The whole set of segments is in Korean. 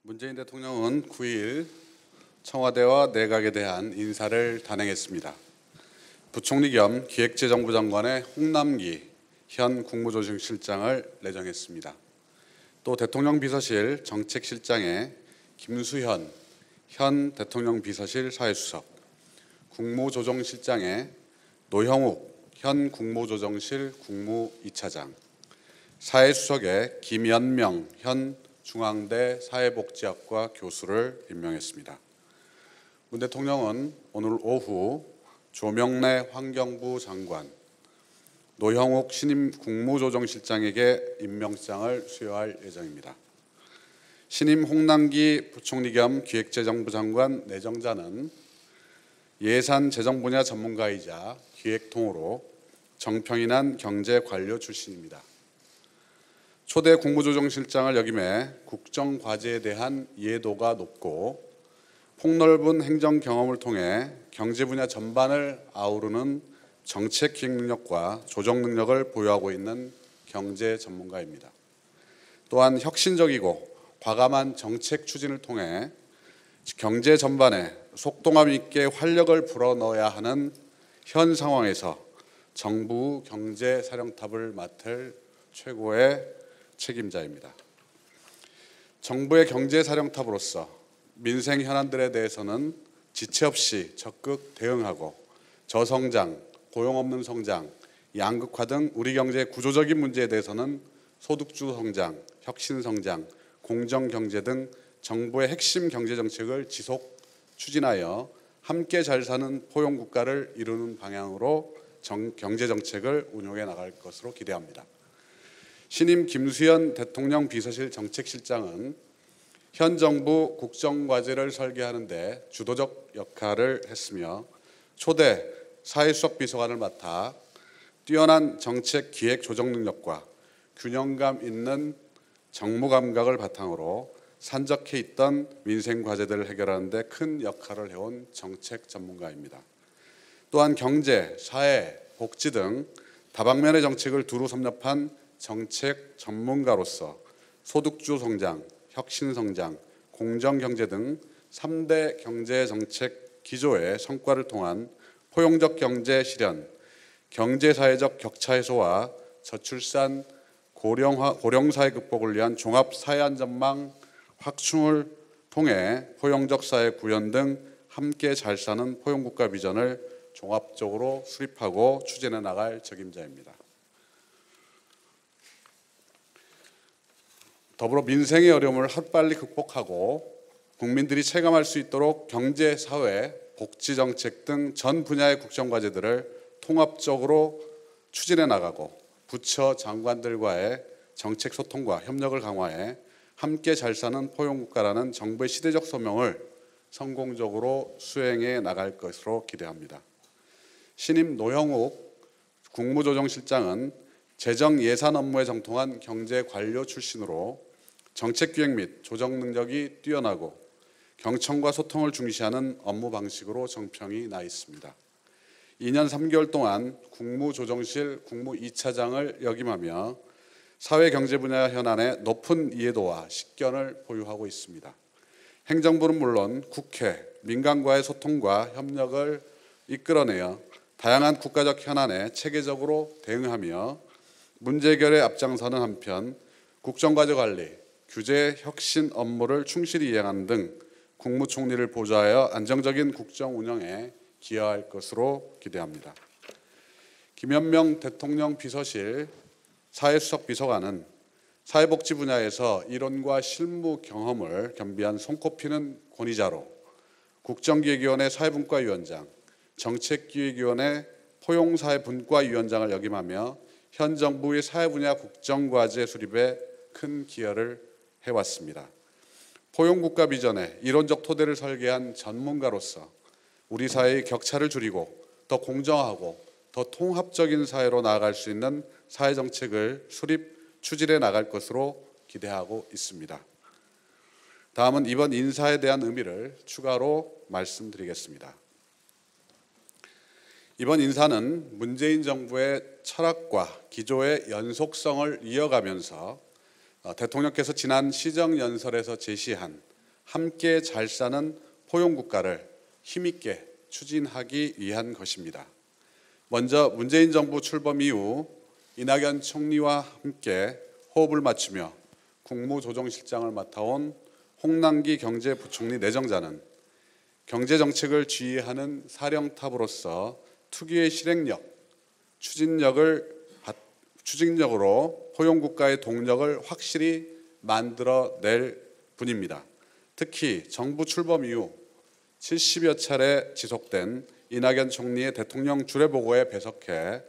문재인 대통령은 9일 청와대와 내각에 대한 인사를 단행했습니다. 부총리 겸 기획재정부 장관의 홍남기 현 국무조정실장을 내정했습니다. 또 대통령 비서실 정책실장에 김수현 현 대통령 비서실 사회수석, 국무조정실장에 노형욱 현 국무조정실 국무 2차장, 사회수석에 김연명 현 중앙대 사회복지학과 교수를 임명했습니다. 문 대통령은 오늘 오후 조명래 환경부 장관, 노형욱 신임 국무조정실장에게 임명장을 수여할 예정입니다. 신임 홍남기 부총리 겸 기획재정부 장관 내정자는 예산 재정 분야 전문가이자 기획통으로 정평이 난 경제관료 출신입니다. 초대 국무조정실장을 역임해 국정과제에 대한 이해도가 높고 폭넓은 행정 경험을 통해 경제 분야 전반을 아우르는 정책 기획 능력과 조정 능력을 보유하고 있는 경제 전문가입니다. 또한 혁신적이고 과감한 정책 추진을 통해 경제 전반에 속도감 있게 활력을 불어넣어야 하는 현 상황에서 정부 경제사령탑을 맡을 최고의 책임자입니다. 정부의 경제사령탑으로서 민생 현안들에 대해서는 지체 없이 적극 대응하고 저성장, 고용 없는 성장, 양극화 등 우리 경제의 구조적인 문제에 대해서는 소득주 성장, 혁신 성장, 공정 경제 등 정부의 핵심 경제 정책을 지속 추진하여 함께 잘 사는 포용 국가를 이루는 방향으로 경제 정책을 운용해 나갈 것으로 기대합니다. 신임 김수현 대통령 비서실 정책실장은 현 정부 국정과제를 설계하는 데 주도적 역할을 했으며 초대 사회수석 비서관을 맡아 뛰어난 정책 기획 조정 능력과 균형감 있는 정무 감각을 바탕으로 산적해 있던 민생 과제들을 해결하는 데 큰 역할을 해온 정책 전문가입니다. 또한 경제, 사회, 복지 등 다방면의 정책을 두루 섭렵한 정책 전문가로서 소득주 성장, 혁신 성장, 공정 경제 등 3대 경제 정책 기조의 성과를 통한 포용적 경제 실현, 경제 사회적 격차 해소와 저출산 고령 사회 극복을 위한 종합 사회 안전망 확충을 통해 포용적 사회 구현 등 함께 잘 사는 포용국가 비전을 종합적으로 수립하고 추진해 나갈 책임자입니다. 더불어 민생의 어려움을 하루빨리 극복하고 국민들이 체감할 수 있도록 경제, 사회, 복지 정책 등 전 분야의 국정과제들을 통합적으로 추진해 나가고 부처 장관들과의 정책 소통과 협력을 강화해 함께 잘 사는 포용국가라는 정부의 시대적 소명을 성공적으로 수행해 나갈 것으로 기대합니다. 신임 노형욱 국무조정실장은 재정 예산 업무에 정통한 경제관료 출신으로 정책기획 및 조정 능력이 뛰어나고 경청과 소통을 중시하는 업무 방식으로 정평이 나 있습니다. 2년 3개월 동안 국무조정실 국무 2차장을 역임하며 사회경제 분야 현안에 높은 이해도와 식견을 보유하고 있습니다. 행정부는 물론 국회, 민간과의 소통과 협력을 이끌어내어 다양한 국가적 현안에 체계적으로 대응하며 문제 해결에 앞장서는 한편 국정과제 관리, 규제 혁신 업무를 충실히 이행하는 등 국무총리를 보좌하여 안정적인 국정 운영에 기여할 것으로 기대합니다. 김연명 대통령 비서실 사회수석 비서관은 사회복지 분야에서 이론과 실무 경험을 겸비한 손꼽히는 권위자로 국정기획위원회 사회분과위원장, 정책기획위원회 포용사회분과위원장을 역임하며 현 정부의 사회 분야 국정과제 수립에 큰 기여를 해왔습니다. 포용국가 비전의 이론적 토대를 설계한 전문가로서 우리 사회의 격차를 줄이고 더 공정하고 더 통합적인 사회로 나아갈 수 있는 사회정책을 수립, 추진해 나갈 것으로 기대하고 있습니다. 다음은 이번 인사에 대한 의미를 추가로 말씀드리겠습니다. 이번 인사는 문재인 정부의 철학과 기조의 연속성을 이어가면서 대통령께서 지난 시정연설에서 제시한 함께 잘 사는 포용국가를 힘있게 추진하기 위한 것입니다. 먼저 문재인 정부 출범 이후 이낙연 총리와 함께 호흡을 맞추며 국무조정실장을 맡아온 홍남기 경제부총리 내정자는 경제정책을 지휘하는 사령탑으로서 특유의 실행력, 추진력으로 포용국가의 동력을 확실히 만들어낼 분입니다. 특히 정부 출범 이후 70여 차례 지속된 이낙연 총리의 대통령 주례보고에 배석해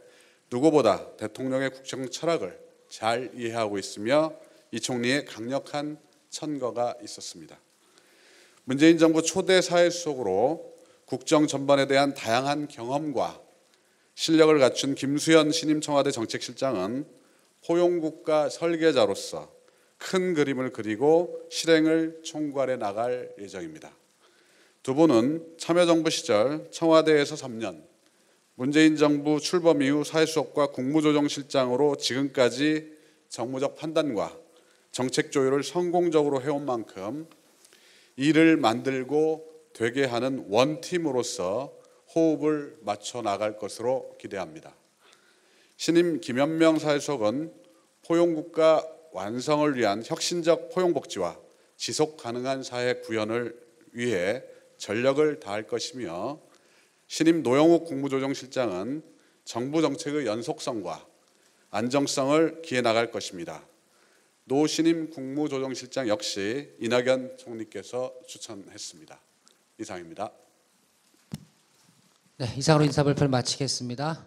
누구보다 대통령의 국정 철학을 잘 이해하고 있으며 이 총리의 강력한 천거가 있었습니다. 문재인 정부 초대 사회수석으로 국정 전반에 대한 다양한 경험과 실력을 갖춘 김수현 신임 청와대 정책실장은 포용국가 설계자로서 큰 그림을 그리고 실행을 총괄해 나갈 예정입니다. 두 분은 참여정부 시절 청와대에서 3년, 문재인 정부 출범 이후 사회수석과 국무조정실장으로 지금까지 정무적 판단과 정책 조율을 성공적으로 해온 만큼 일을 만들고 되게 하는 원팀으로서 호흡을 맞춰 나갈 것으로 기대합니다. 신임 김현명 사회수석은 포용국가 완성을 위한 혁신적 포용복지와 지속 가능한 사회 구현을 위해 전력을 다할 것이며 신임 노영욱 국무조정실장은 정부 정책의 연속성과 안정성을 기해 나갈 것입니다. 노 신임 국무조정실장 역시 이낙연 총리께서 추천했습니다. 이상입니다. 네, 이상으로 인사발표를 마치겠습니다.